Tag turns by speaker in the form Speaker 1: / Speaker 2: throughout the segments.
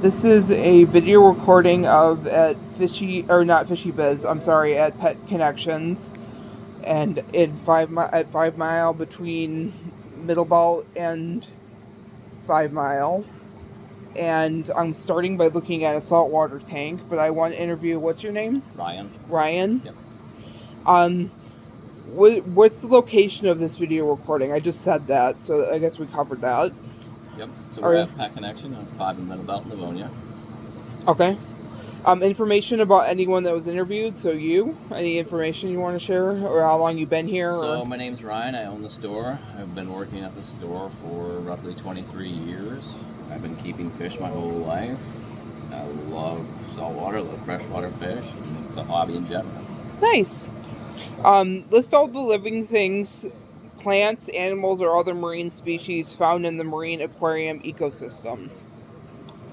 Speaker 1: This is a video recording of at Fishy or not Fishy Biz. I'm sorry, at Pet Connections, and at 5 Mile between Middlebelt and 5 Mile. And I'm starting by looking at a saltwater tank, but I want to interview. What's your name?
Speaker 2: Ryan.
Speaker 1: Ryan.
Speaker 2: Yep.
Speaker 1: Um, what's the location of this video recording? I just said that, so I guess we covered that.
Speaker 2: Yep. So
Speaker 1: All
Speaker 2: we're
Speaker 1: right.
Speaker 2: at Pet Connection on 5 in Middlebelt, Livonia.
Speaker 1: Okay. Information about anyone that was interviewed. So any information you want to share, or how long you've been here?
Speaker 2: So
Speaker 1: Or
Speaker 2: my name's Ryan. I own the store. I've been working at the store for roughly 23 years. I've been keeping fish my whole life. I love saltwater, love freshwater fish, and the hobby in general.
Speaker 1: nice. List all the living things, plants, animals, or other marine species found in the marine aquarium ecosystem.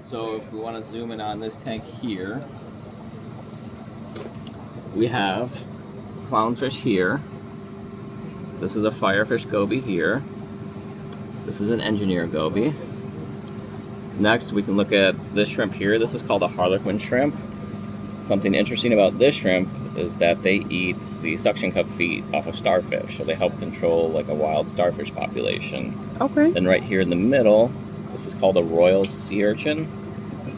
Speaker 2: So if we want to zoom in on this tank here, we have clownfish here. This is a firefish goby here. This is an engineer goby. Next, we can look at this shrimp here. This is called a harlequin shrimp. Something interesting about this shrimp is that they eat the suction cup feet off of starfish, so they help control like a wild starfish population.
Speaker 1: Okay.
Speaker 2: Then right here in the middle, this is called a royal sea urchin.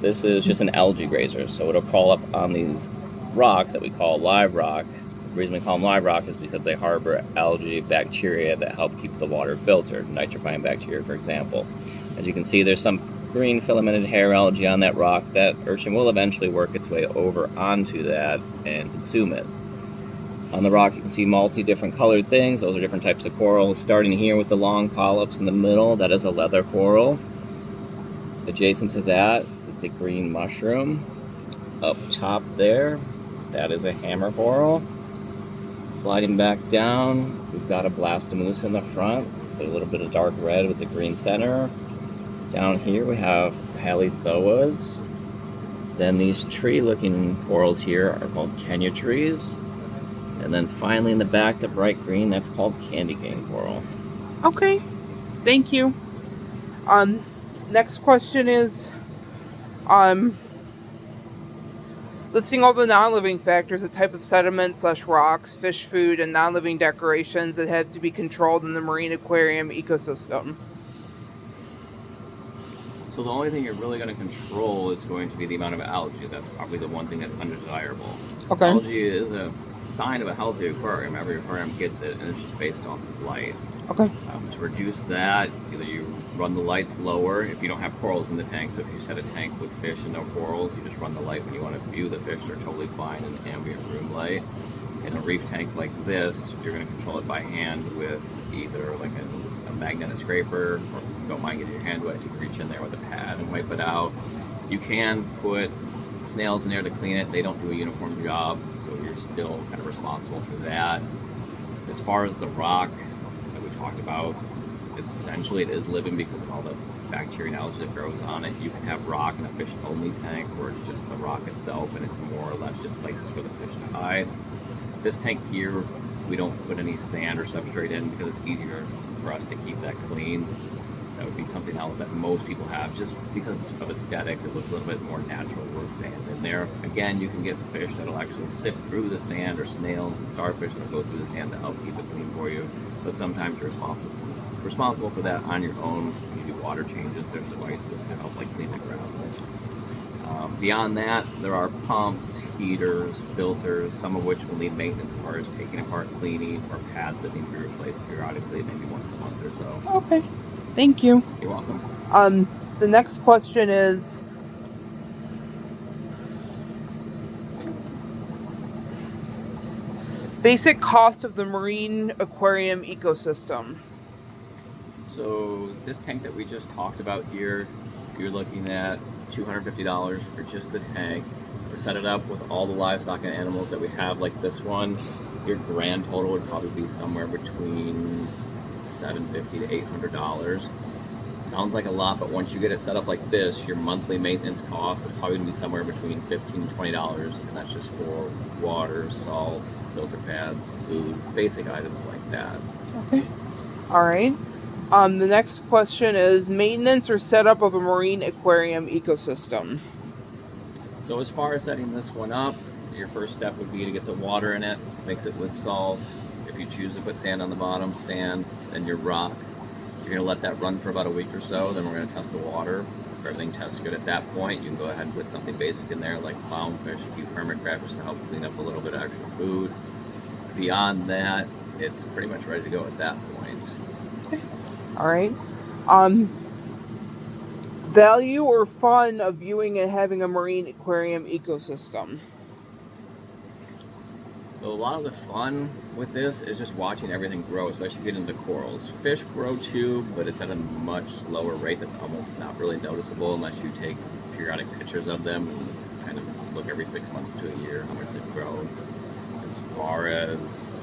Speaker 2: This is just an algae grazer, so it'll crawl up on these rocks that we call live rock. The reason we call them live rock is because they harbor algae bacteria that help keep the water filtered, nitrifying bacteria, for example. As you can see, there's some green filamented hair algae on that rock. That urchin will eventually work its way over onto that and consume it. On the rock, you can see different colored things. Those are different types of coral. Starting here with the long polyps in the middle, that is a leather coral. Adjacent to that is the green mushroom. Up top there, that is a hammer coral. Sliding back down, we've got a blastomusa in the front, a little bit of dark red with the green center. Down here we have palithoas. Then these tree-looking corals here are called Kenya trees. And then finally in the back, the bright green, that's called candy cane coral.
Speaker 1: Okay. Thank you. Next question is, listing all the non-living factors, the type of sediment / rocks, fish food, and non-living decorations that have to be controlled in the marine aquarium ecosystem.
Speaker 2: So the only thing you're really going to control is going to be the amount of algae. That's probably the one thing that's undesirable.
Speaker 1: Okay.
Speaker 2: Algae is a sign of a healthy aquarium. Every aquarium gets it, and it's just based off of light.
Speaker 1: Okay.
Speaker 2: To reduce that, either you run the lights lower if you don't have corals in the tank. So if you set a tank with fish and no corals, you just run the light when you want to view the fish. They're totally fine in ambient room light. In a reef tank like this, you're going to control it by hand with either like a magnetic scraper, or if you don't mind getting your hand wet, you can reach in there with a pad and wipe it out. You can put snails in there to clean it. They don't do a uniform job, so you're still kind of responsible for that. As far as the rock that we talked about, essentially it is living because of all the bacteria and algae that grows on it. You can have rock in a fish only tank where it's just the rock itself and it's more or less just places for the fish to hide. This tank here, we don't put any sand or substrate in because it's easier for us to keep that clean. That would be something else that most people have just because of aesthetics. It looks a little bit more natural with sand in there. Again, you can get fish that'll actually sift through the sand, or snails and starfish that'll go through the sand to help keep it clean for you. But sometimes you're responsible for that on your own. When you do water changes, there's devices to help like clean the ground. Beyond that, there are pumps, heaters, filters, some of which will need maintenance as far as taking apart, cleaning, or pads that need to be replaced periodically, maybe once a month or so.
Speaker 1: Okay. Thank you.
Speaker 2: You're welcome.
Speaker 1: The next question is, basic cost of the marine aquarium ecosystem.
Speaker 2: So this tank that we just talked about here, you're looking at $250 for just the tank. To set it up with all the livestock and animals that we have like this one, your grand total would probably be somewhere between $750 to $800. Sounds like a lot, but once you get it set up like this, your monthly maintenance cost is probably going to be somewhere between $15 to $20, and that's just for water, salt, filter pads, food, basic items like that.
Speaker 1: Okay. All right. The next question is maintenance or setup of a marine aquarium ecosystem.
Speaker 2: So as far as setting this one up, your first step would be to get the water in it, mix it with salt. If you choose to put sand on the bottom, sand, then your rock. You're going to let that run for about a week or so, then we're going to test the water. If everything tests good at that point, you can go ahead and put something basic in there like clownfish, a few hermit crabs to help clean up a little bit of extra food. Beyond that, it's pretty much ready to go at that point.
Speaker 1: All right. Um, Value or fun of viewing and having a marine aquarium ecosystem.
Speaker 2: So a lot of the fun with this is just watching everything grow, especially getting into corals. Fish grow too, but it's at a much slower rate that's almost not really noticeable unless you take periodic pictures of them and kind of look every 6 months to a year how much they've grown. As far as,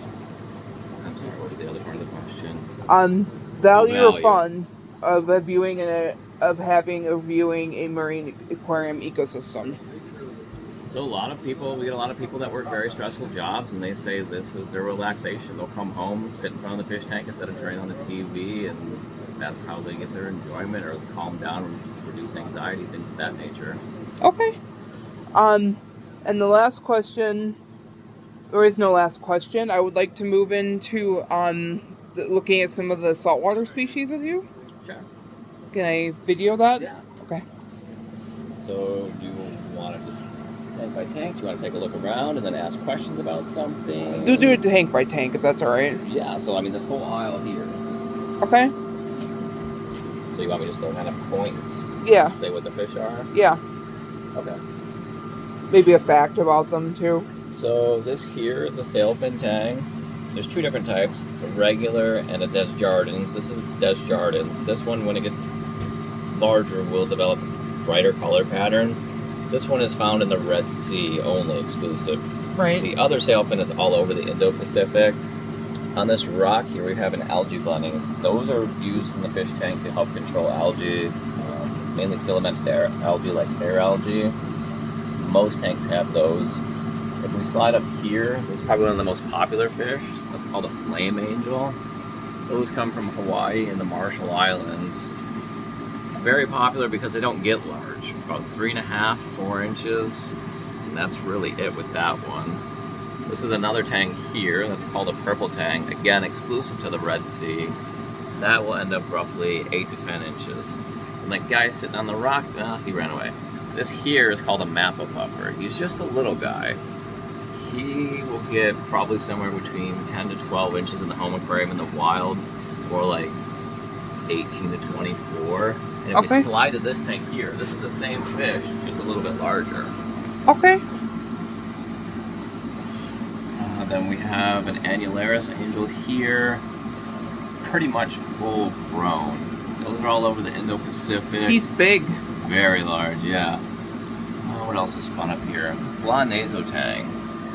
Speaker 2: I'm sorry, what was the other part of the question?
Speaker 1: Value or
Speaker 2: Value.
Speaker 1: fun of having or viewing a marine aquarium ecosystem.
Speaker 2: So we get a lot of people that work very stressful jobs, and they say this is their relaxation. They'll come home, sit in front of the fish tank instead of turning on the TV, and that's how they get their enjoyment or calm down and reduce anxiety, things of that nature.
Speaker 1: Okay. And the last question, there is no last question. I would like to move into looking at some of the saltwater species with you.
Speaker 2: Sure.
Speaker 1: Can I video that?
Speaker 2: Yeah.
Speaker 1: Okay.
Speaker 2: So do you want to just tank by tank? Do you want to take a look around and then ask questions about something?
Speaker 1: Do it tank by tank if that's all right.
Speaker 2: Yeah, so I mean this whole aisle here.
Speaker 1: Okay.
Speaker 2: So you want me to still kind of points?
Speaker 1: Yeah.
Speaker 2: Say what the fish are?
Speaker 1: Yeah.
Speaker 2: Okay.
Speaker 1: Maybe a fact about them too.
Speaker 2: So this here is a sailfin tang. There's two different types, a regular and a Desjardins. This is Desjardins. This one, when it gets larger, will develop a brighter color pattern. This one is found in the Red Sea only, exclusive.
Speaker 1: Right.
Speaker 2: The other sailfin is all over the Indo-Pacific. On this rock here, we have an algae blending. Those are used in the fish tank to help control algae, mainly filamentous algae like hair algae. Most tanks have those. If we slide up here, this is probably one of the most popular fish. That's called a flame angel. Those come from Hawaii and the Marshall Islands. Very popular because they don't get large. About 3.5, 4 inches. And that's really it with that one. This is another tang here. That's called a purple tang. Again, exclusive to the Red Sea. That will end up roughly 8 to 10 inches. And that guy sitting on the rock, he ran away. This here is called a mappa puffer. He's just a little guy. He will get probably somewhere between 10 to 12 inches in the home aquarium. In the wild, or like 18 to 24. And if we slide to this tank here, this is the same fish, just a little bit larger.
Speaker 1: Okay.
Speaker 2: Then we have an annularis angel here, pretty much full grown. Those are all over the Indo-Pacific.
Speaker 1: He's big.
Speaker 2: Very large, yeah. What else is fun up here? Blonde nasotang.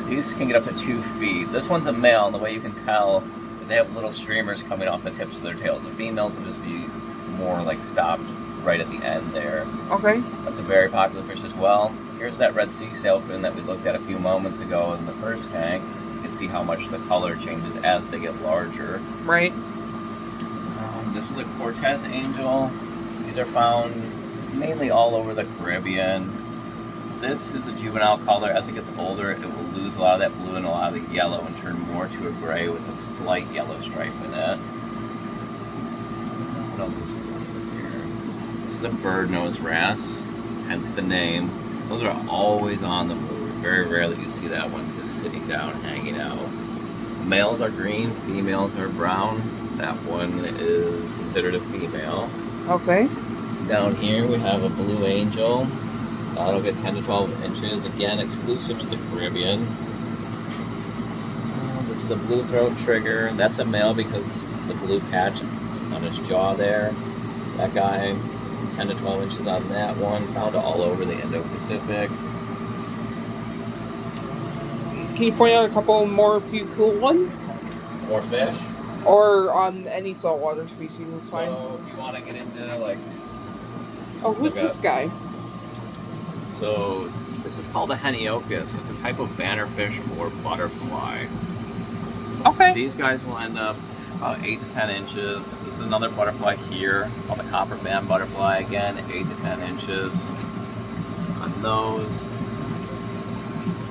Speaker 2: These can get up to 2 feet. This one's a male, and the way you can tell is they have little streamers coming off the tips of their tails. The females will just be more like stopped right at the end there.
Speaker 1: Okay.
Speaker 2: That's a very popular fish as well. Here's that Red Sea sailfin that we looked at a few moments ago in the first tank. You can see how much the color changes as they get larger.
Speaker 1: Right.
Speaker 2: This is a Cortez angel. These are found mainly all over the Caribbean. This is a juvenile color. As it gets older, it will lose a lot of that blue and a lot of the yellow and turn more to a gray with a slight yellow stripe in it. What else is fun here? This is a bird nose wrasse, hence the name. Those are always on the move. Very rarely you see that one just sitting down, hanging out. Males are green, females are brown. That one is considered a female.
Speaker 1: Okay.
Speaker 2: Down here we have a blue angel. That'll get 10 to 12 inches, again exclusive to the Caribbean. This is the blue throat trigger. That's a male because the blue patch on his jaw there. That guy, 10 to 12 inches on that one. Found all over the Indo-Pacific.
Speaker 1: Can you point out a couple more few cool ones?
Speaker 2: More fish?
Speaker 1: Or any saltwater species is fine.
Speaker 2: So if you want to get into like...
Speaker 1: Oh, who's this guy?
Speaker 2: So this is called a Heniochus. It's a type of bannerfish or butterfly.
Speaker 1: Okay.
Speaker 2: These guys will end up about 8 to 10 inches. This is another butterfly here. It's called the copper band butterfly. Again, 8 to 10 inches on those.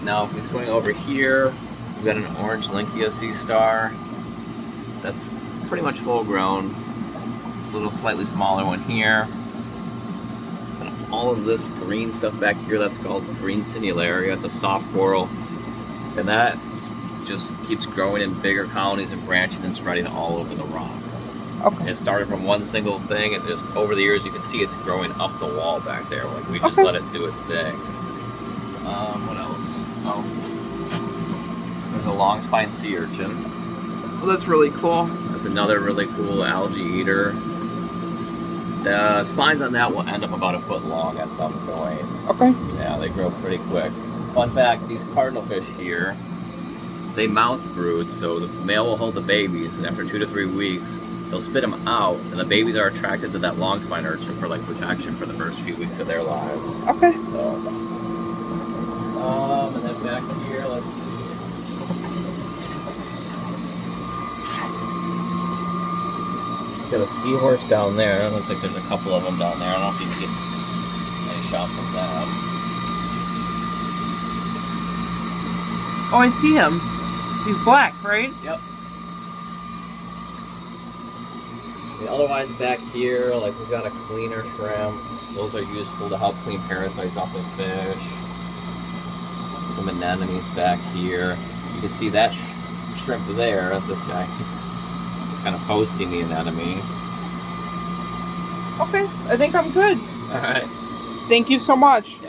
Speaker 2: Now, if we swing over here, we've got an orange Linkia sea star. That's pretty much full grown. A little slightly smaller one here. And all of this green stuff back here, that's called green cinularia. It's a soft coral. And that just keeps growing in bigger colonies and branching and spreading all over the rocks.
Speaker 1: Okay.
Speaker 2: It started from one single thing, and just over the years you can see it's growing up the wall back there. Like we just
Speaker 1: Okay.
Speaker 2: let it do its thing. What else? Oh, there's a long spine sea urchin.
Speaker 1: Well, that's really cool.
Speaker 2: That's another really cool algae eater. The spines on that will end up about a foot long at some point.
Speaker 1: Okay.
Speaker 2: Yeah, they grow pretty quick. Fun fact, these cardinal fish here, they mouth brood, so the male will hold the babies, and after 2 to 3 weeks, they'll spit them out, and the babies are attracted to that long spine urchin for like protection for the first few weeks of their lives.
Speaker 1: Okay.
Speaker 2: So, and then back here, let's see. Got a seahorse down there. It looks like there's a couple of them down there. I don't know if you can get any shots of that.
Speaker 1: Oh, I see him. He's black, right?
Speaker 2: Yep. Otherwise, back here, like we've got a cleaner shrimp. Those are useful to help clean parasites off of fish. Some anemones back here. You can see that shrimp there. This guy is kind of hosting the anemone.
Speaker 1: Okay. I think I'm good.
Speaker 2: All right.
Speaker 1: Thank you so much.
Speaker 2: Yeah.